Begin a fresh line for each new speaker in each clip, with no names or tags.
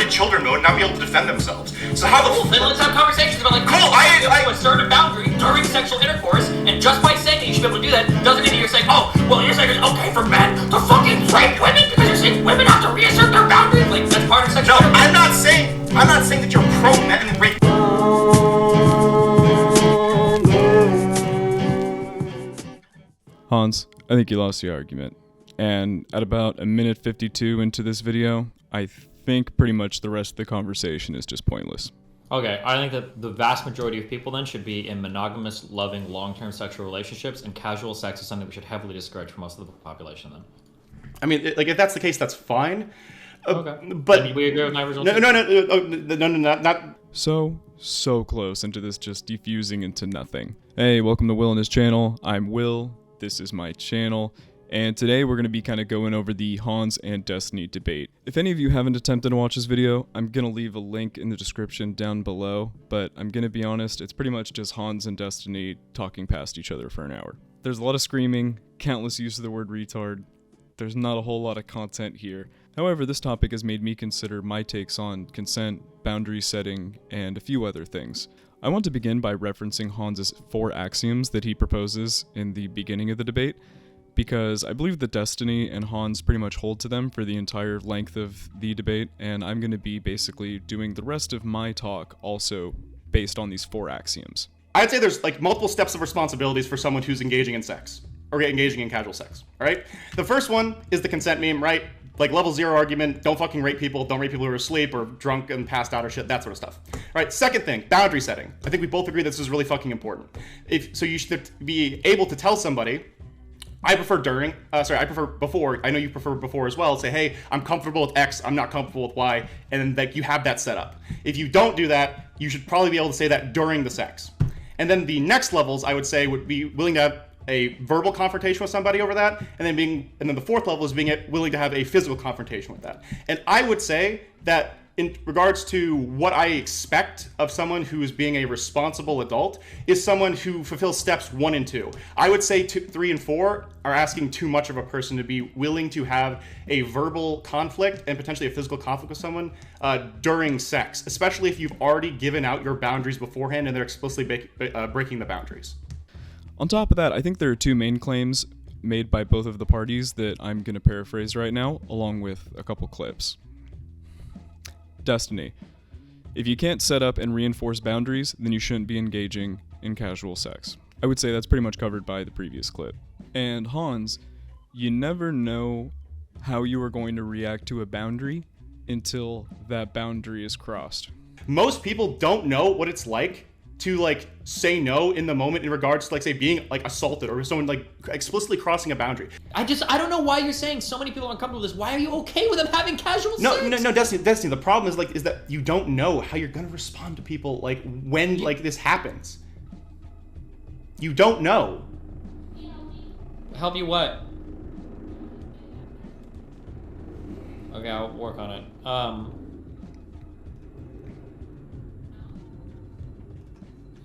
in children mode and not be able to defend themselves. So how the
then let's have conversations about, like,
cool,
I assert a boundary during sexual intercourse, and just by saying that you should be able to do that doesn't mean that you're saying, oh, well, you're saying it's okay for men to fucking rape women because you're saying women have to reassert their boundaries? Like, that's part of sexual intercourse.
I'm not saying that you're pro men and rape.
Hans, I think you lost the argument. And at about a minute 52 into this video, I think pretty much the rest of the conversation is just pointless.
Okay, I think that the vast majority of people then should be in monogamous, loving, long-term sexual relationships, and casual sex is something we should heavily discourage for most of the population then.
I mean, if that's the case, that's fine.
Okay.
But
then we agree with my original
no, not.
So close into this just defusing into nothing. Hey, welcome to Will and his channel. I'm Will. This is my channel. And today we're going to be kind of going over the Hanz and Destiny debate. If any of you haven't attempted to watch this video, I'm going to leave a link in the description down below, but I'm going to be honest, it's pretty much just Hanz and Destiny talking past each other for an hour. There's a lot of screaming, countless use of the word retard. There's not a whole lot of content here. However, this topic has made me consider my takes on consent, boundary setting, and a few other things. I want to begin by referencing Hans's 4 axioms that he proposes in the beginning of the debate, because I believe that Destiny and Hanz pretty much hold to them for the entire length of the debate, and I'm going to be basically doing the rest of my talk also based on these 4 axioms.
I'd say there's like multiple steps of responsibilities for someone who's engaging in sex, or engaging in casual sex, right? The first one is the consent meme, right? Like level 0 argument, don't fucking rape people, don't rape people who are asleep or drunk and passed out or shit, that sort of stuff. All right, second thing, boundary setting. I think we both agree this is really fucking important. So you should be able to tell somebody, I prefer before, I know you prefer before as well, say, hey, I'm comfortable with X, I'm not comfortable with Y, and then like you have that set up. If you don't do that, you should probably be able to say that during the sex. And then the next levels, I would say, would be willing to have a verbal confrontation with somebody over that, and then the fourth level is being willing to have a physical confrontation with that. And I would say that in regards to what I expect of someone who is being a responsible adult is someone who fulfills steps 1 and 2. I would say 2, 3, and 4 are asking too much of a person to be willing to have a verbal conflict and potentially a physical conflict with someone during sex, especially if you've already given out your boundaries beforehand and they're explicitly breaking the boundaries.
On top of that, I think there are 2 main claims made by both of the parties that I'm going to paraphrase right now, along with a couple clips. Destiny. If you can't set up and reinforce boundaries, then you shouldn't be engaging in casual sex. I would say that's pretty much covered by the previous clip. And Hanz, you never know how you are going to react to a boundary until that boundary is crossed.
Most people don't know what it's like to like say no in the moment in regards to like say being like assaulted or someone like explicitly crossing a boundary.
I don't know why you're saying so many people are uncomfortable with this. Why are you okay with them having casual sex?
No, Destiny. The problem is that you don't know how you're gonna respond to people like when like this happens. You don't know.
Help you what? Okay, I'll work on it.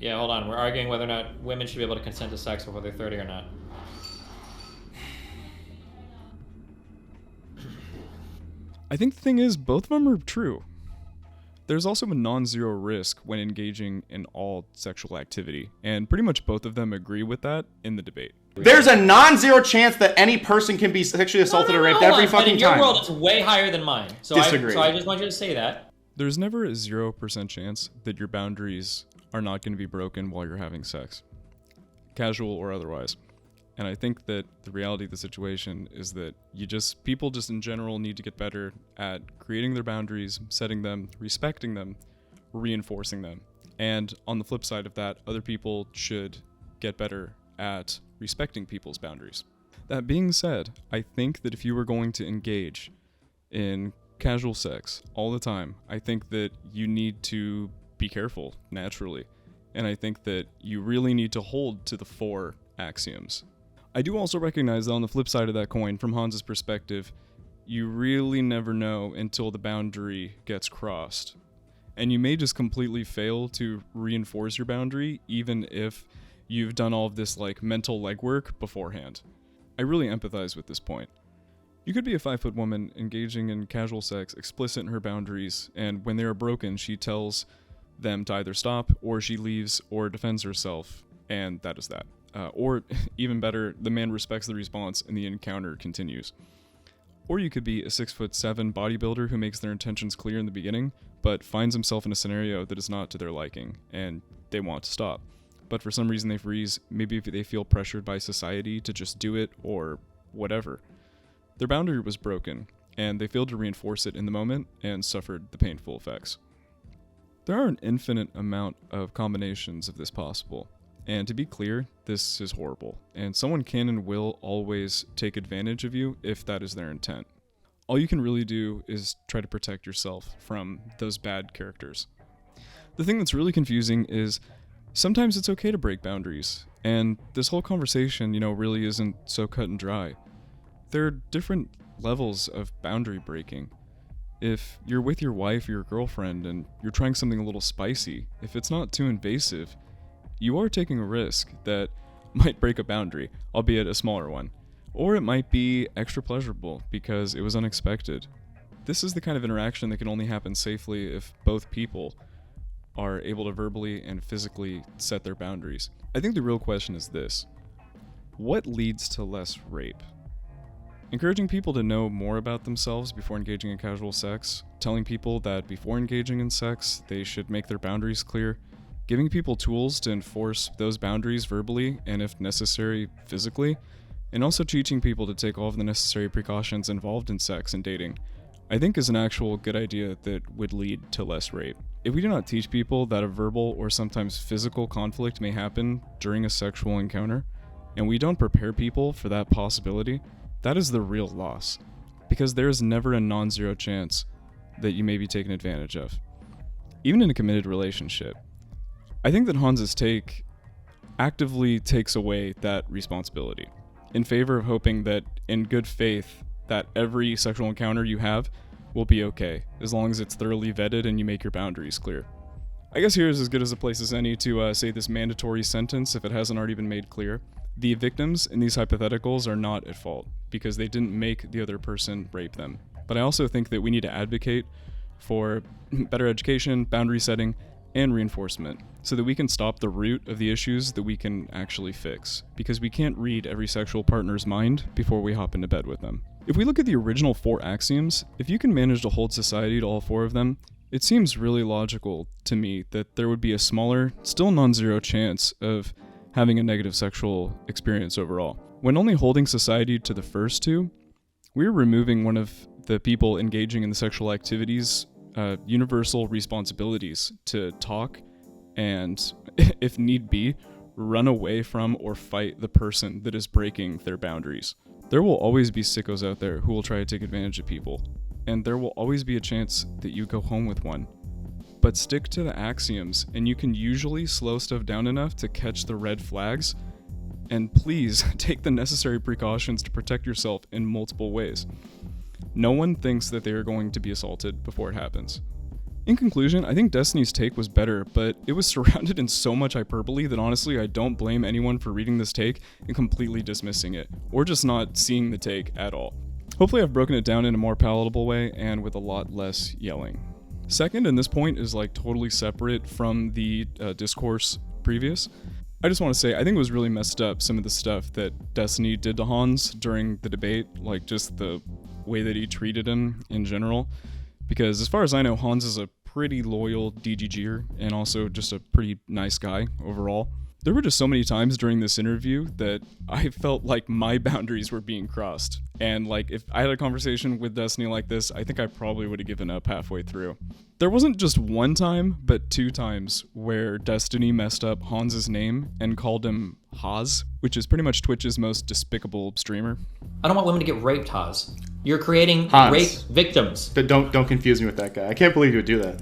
Yeah, hold on. We're arguing whether or not women should be able to consent to sex before they're 30 or not.
I think the thing is, both of them are true. There's also a non-zero risk when engaging in all sexual activity, and pretty much both of them agree with that in the debate.
There's a non-zero chance that any person can be sexually assaulted or raped every fucking time.
In your world, it's way higher than mine. So
Disagree.
I just want you to say that.
There's never a 0% chance that your boundaries are not going to be broken while you're having sex, casual or otherwise. And I think that the reality of the situation is that people just in general need to get better at creating their boundaries, setting them, respecting them, reinforcing them. And on the flip side of that, other people should get better at respecting people's boundaries. That being said, I think that if you were going to engage in casual sex all the time, I think that you need to be careful, naturally. And I think that you really need to hold to the 4 axioms. I do also recognize that on the flip side of that coin, from Hans's perspective, you really never know until the boundary gets crossed. And you may just completely fail to reinforce your boundary, even if you've done all of this like mental legwork beforehand. I really empathize with this point. You could be a 5-foot woman engaging in casual sex, explicit in her boundaries, and when they are broken, she tells them to either stop, or she leaves, or defends herself, and that is that. Or, even better, the man respects the response and the encounter continues. Or you could be a 6'7" bodybuilder who makes their intentions clear in the beginning, but finds himself in a scenario that is not to their liking, and they want to stop. But for some reason they freeze, maybe if they feel pressured by society to just do it, or whatever. Their boundary was broken, and they failed to reinforce it in the moment and suffered the painful effects. There are an infinite amount of combinations of this possible, and to be clear, this is horrible, and someone can and will always take advantage of you if that is their intent. All you can really do is try to protect yourself from those bad characters. The thing that's really confusing is sometimes it's okay to break boundaries, and this whole conversation, really isn't so cut and dry. There are different levels of boundary breaking. If you're with your wife or your girlfriend and you're trying something a little spicy, if it's not too invasive, you are taking a risk that might break a boundary, albeit a smaller one. Or it might be extra pleasurable because it was unexpected. This is the kind of interaction that can only happen safely if both people are able to verbally and physically set their boundaries. I think the real question is this: what leads to less rape? Encouraging people to know more about themselves before engaging in casual sex, telling people that before engaging in sex, they should make their boundaries clear, giving people tools to enforce those boundaries verbally and, if necessary, physically, and also teaching people to take all of the necessary precautions involved in sex and dating, I think is an actual good idea that would lead to less rape. If we do not teach people that a verbal or sometimes physical conflict may happen during a sexual encounter, and we don't prepare people for that possibility, that is the real loss, because there is never a non-zero chance that you may be taken advantage of. Even in a committed relationship, I think that Hanz's take actively takes away that responsibility in favor of hoping that in good faith that every sexual encounter you have will be okay, as long as it's thoroughly vetted and you make your boundaries clear. I guess here is as good as a place as any to say this mandatory sentence if it hasn't already been made clear. The victims in these hypotheticals are not at fault, because they didn't make the other person rape them. But I also think that we need to advocate for better education, boundary setting, and reinforcement, so that we can stop the root of the issues that we can actually fix, because we can't read every sexual partner's mind before we hop into bed with them. If we look at the original 4 axioms, if you can manage to hold society to all 4 of them, it seems really logical to me that there would be a smaller, still non-zero chance of having a negative sexual experience overall. When only holding society to the first 2, we're removing one of the people engaging in the sexual activities universal responsibilities to talk and, if need be, run away from or fight the person that is breaking their boundaries. There will always be sickos out there who will try to take advantage of people, and there will always be a chance that you go home with one. But stick to the axioms, and you can usually slow stuff down enough to catch the red flags, and please take the necessary precautions to protect yourself in multiple ways. No one thinks that they are going to be assaulted before it happens. In conclusion, I think Destiny's take was better, but it was surrounded in so much hyperbole that honestly I don't blame anyone for reading this take and completely dismissing it, or just not seeing the take at all. Hopefully I've broken it down in a more palatable way and with a lot less yelling. Second, and this point is totally separate from the discourse previous, I just want to say I think it was really messed up, some of the stuff that Destiny did to Hanz during the debate, just the way that he treated him in general, because as far as I know, Hanz is a pretty loyal DGGer and also just a pretty nice guy overall. There were just so many times during this interview that I felt like my boundaries were being crossed. And if I had a conversation with Destiny like this, I think I probably would have given up halfway through. There wasn't just one time, but 2 times where Destiny messed up Hanz's name and called him Haz, which is pretty much Twitch's most despicable streamer.
I don't want women to get raped, Haz. You're creating
Hanz.
rape victims.
Don't confuse me with that guy. I can't believe you would do that.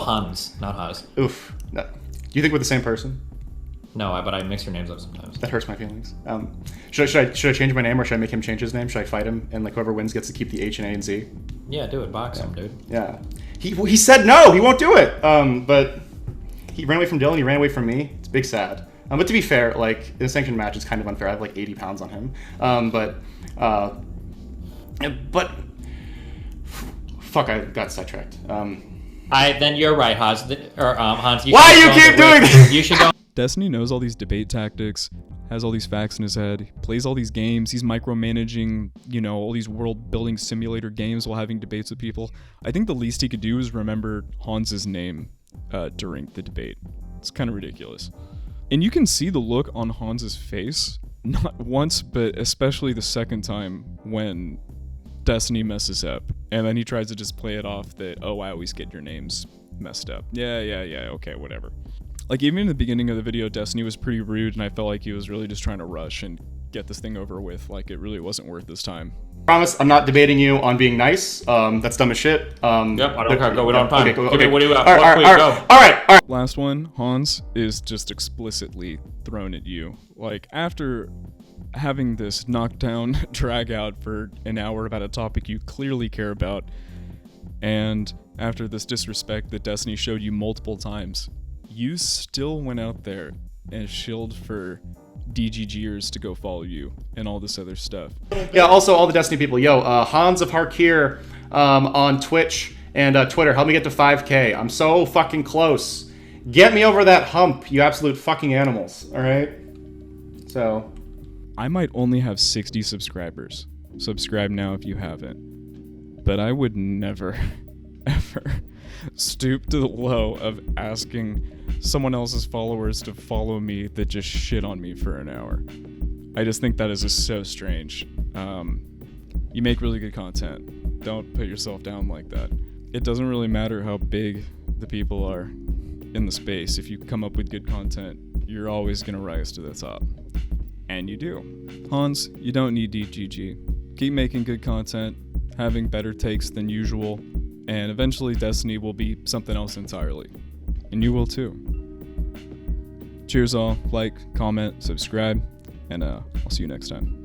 Hanz, not Haz.
Oof. No. Do you think we're the same person?
No, but I mix your names up sometimes.
That hurts my feelings. Should I change my name, or should I make him change his name? Should I fight him, and whoever wins gets to keep the H and A and Z?
Yeah, do it. Box him, dude.
Yeah. He said no. He won't do it. But he ran away from Dylan. He ran away from me. It's big sad. But to be fair, in a sanctioned match, it's kind of unfair. I have 80 pounds on him. But fuck, I got sidetracked.
Then you're right, Hans. Hans,
Why you keep doing this?
You should go.
Destiny knows all these debate tactics, has all these facts in his head, plays all these games, he's micromanaging, all these world-building simulator games while having debates with people. I think the least he could do is remember Hans's name during the debate. It's kind of ridiculous. And you can see the look on Hans's face, not once, but especially the second time when Destiny messes up. And then he tries to just play it off that, oh, I always get your names messed up. Yeah, okay, whatever. Like, even in the beginning of the video, Destiny was pretty rude, and I felt like he was really just trying to rush and get this thing over with. Like, it really wasn't worth his time.
Promise, I'm not debating you on being nice. That's dumb as shit.
Yep, I don't care. Go, we don't have time.
Okay.
What do you got?
All right.
Last one, Hanz, is just explicitly thrown at you. Like, after having this knockdown drag out for an hour about a topic you clearly care about, and after this disrespect that Destiny showed you multiple times, you still went out there and shilled for DGGers to go follow you and all this other stuff.
Yeah, also all the Destiny people. Hanz of Harkir on Twitch and Twitter. Help me get to 5K. I'm so fucking close. Get me over that hump, you absolute fucking animals. All right? So...
I might only have 60 subscribers. Subscribe now if you haven't. But I would never, ever stoop to the low of asking someone else's followers to follow me that just shit on me for an hour. I just think that is just so strange. You make really good content. Don't put yourself down like that. It doesn't really matter how big the people are in the space. If you come up with good content, you're always going to rise to the top. And you do. Hanz, you don't need DGG. Keep making good content, having better takes than usual, and eventually Destiny will be something else entirely. And you will too. Cheers all, like, comment, subscribe, and I'll see you next time.